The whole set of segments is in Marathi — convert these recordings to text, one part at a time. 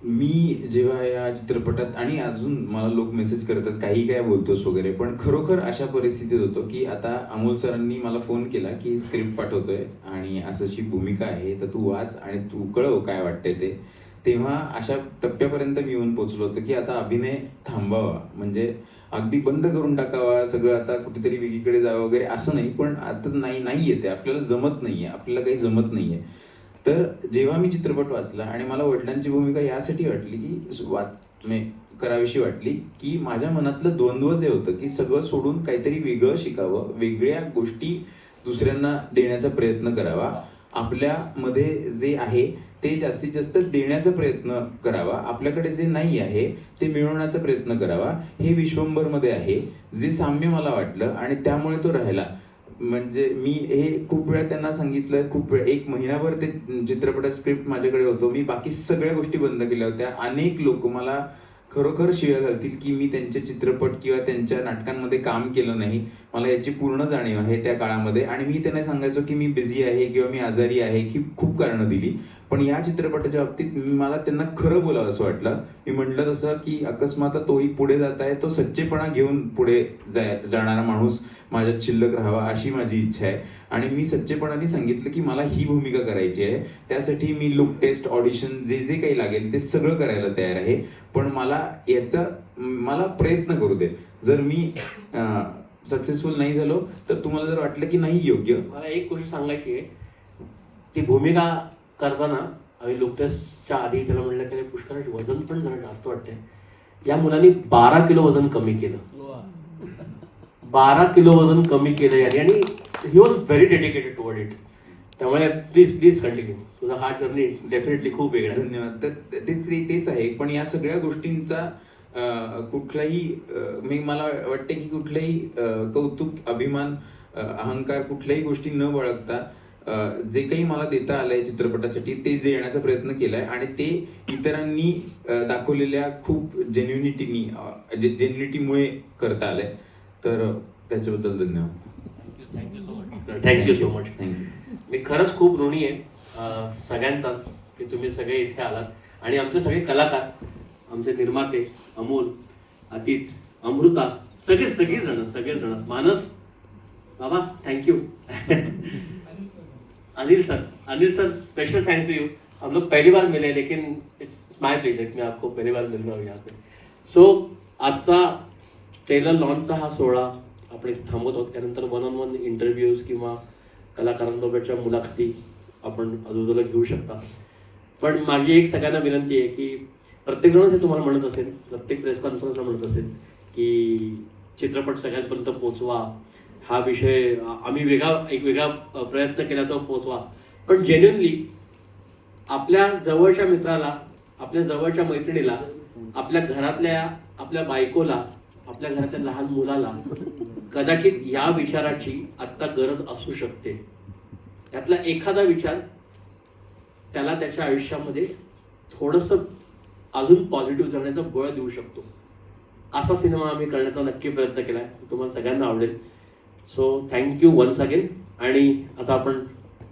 मी जेव्हा या चित्रपटात, आणि अजून मला लोक मेसेज करतात काही काय बोलतोस वगैरे, पण खरोखर अशा परिस्थितीत होतो की आता अमोल सरांनी मला फोन केला की स्क्रिप्ट पाठवतोय आणि अशी भूमिका आहे, तर तू वाच आणि तू कळव काय वाटतंय ते. तेव्हा अशा टप्प्यापर्यंत मी येऊन पोचलो होतो की आता अभिनय थांबावा, म्हणजे अगदी बंद करून टाकावा सगळं, आता कुठेतरी वेगळीकडे जावं वगैरे असं नाही, पण आता नाही येते, आपल्याला जमत नाहीये, आपल्याला काही जमत नाहीये. तर जेव्हा मी चित्रपट वाचला आणि मला वडिलांची भूमिका यासाठी वाटली की करावीशी वाटली की माझ्या मनातलं द्वंद्व जे होतं की सगळं सोडून काहीतरी वेगळं शिकावं, वेगळ्या गोष्टी दुसऱ्यांना देण्याचा प्रयत्न करावा, आपल्यामध्ये जे आहे ते जास्तीत जास्त देण्याचा प्रयत्न करावा, आपल्याकडे जे नाही आहे ते मिळवण्याचा प्रयत्न करावा, हे विश्वंभरमध्ये आहे, जे साम्य मला वाटलं आणि त्यामुळे तो राहिला. म्हणजे मी हे खूप वेळा त्यांना सांगितलं, खूप वेळ, 1 महिनाभर ते चित्रपटात स्क्रिप्ट माझ्याकडे होतो, मी बाकी सगळ्या गोष्टी बंद केल्या होत्या. अनेक लोक मला खरोखर शिव्या घालतील की मी त्यांचे चित्रपट किंवा त्यांच्या नाटकांमध्ये काम केलं नाही, मला याची पूर्ण जाणीव आहे त्या काळामध्ये, आणि मी त्यांना सांगायचो की मी बिझी आहे किंवा मी आजारी आहे, की खूप कारणं दिली. पण या चित्रपटाच्या बाबतीत मला त्यांना खरं बोलावं असं वाटलं. मी म्हटलं तसं की अकस्मात तोही पुढे जात आहे, तो सच्चेपणा घेऊन पुढे जाणारा माणूस माझ्यात शिल्लक राहावा अशी माझी इच्छा आहे. आणि मी सच्चेपणाने सांगितलं की मला ही भूमिका करायची आहे, त्यासाठी मी लुक टेस्ट, ऑडिशन, जे जे काही लागेल ते सगळं करायला तयार आहे, पण मला प्रयत्न करू दे. जर मी सक्सेसफुल नाही झालो तर तुम्हाला जर वाटलं की नाही योग्य. मला एक गोष्ट सांगायची आहे, ती भूमिका करताना आम्ही लुक टेस्टच्या आधी त्याला म्हटलं की पुष्कराचं वजन पण जरा जास्त वाटतंय. या मुलांनी 12 किलो वजन कमी केलं. 12 किलो वजन कमी केलं याने, आणि he was very dedicated toward it. त्यामुळे प्लीज कंटिन्यू, तुझा हा जर्नी डेफिनेटली खूप वेगळा आहे. धन्यवाद. तर तेच आहे, पण या सगळ्या गोष्टींचा कुठलाही मला वाटते की कुठलाही कौतुक, अभिमान, अहंकार, कुठल्याही गोष्टी न बाळगता जे काही मला देता आलंय चित्रपटासाठी ते देण्याचा प्रयत्न केलाय, आणि ते इतरांनी दाखवलेल्या खूप जेन्युनिटीमुळे करता आलंय. तर त्याच्याबद्दल धन्यवाद. Thank you so much. थँक्यू. मी खरंच खूप ऋणी आहे सगळ्यांचाच की तुम्ही सगळे इथे आलात, आणि आमचे सगळे कलाकार, आमचे निर्माते अमोल, अदित, अमृता, सगळेजण, मानस बाबा, thank you. Anil sir, special thanks to you. हम लोग पहली बार मिले, लेकिन इट्स माय प्लेजर, मैं आपको पहली बार मिल रहा हूँ यहाँ पे. सो आजचा ट्रेलर लॉन्चचा हा सोहळा आपण इथे थांबवत आहोत. त्यानंतर 1-on-1 इंटरव्ह्यूज किंवा कलाकारांबरोबरच्या मुलाखती आपण आजूबाजूला घेऊ शकता. पण माझी एक सगळ्यांना विनंती आहे की प्रत्येकजणच हे तुम्हाला म्हणत असेल, प्रत्येक प्रेस कॉन्फरन्सला म्हणत असेल की चित्रपट सगळ्यांपर्यंत पोहोचवा, हा विषय आम्ही एक वेगळा प्रयत्न केला तो पोहोचवा. पण जेन्युइनली आपल्या जवळच्या मित्राला, आपल्या जवळच्या मैत्रिणीला, आपल्या घरातल्या आपल्या बायकोला, आपल्या घरातल्या लहान मुलाला कदाचित या विचाराची आत्ता गरज असू शकते. यातला एखादा विचार त्याला त्याच्या आयुष्यामध्ये थोडंसं अजून पॉझिटिव्ह करण्याचं बळ देऊ शकतो. असा सिनेमा आम्ही करण्याचा नक्की प्रयत्न केलाय, तुम्हाला सगळ्यांना आवडेल. So thank you once again. आणि आता आपण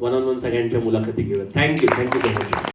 1-on-1 सगळ्यांच्या मुलाखती घेऊया. Thank you so much.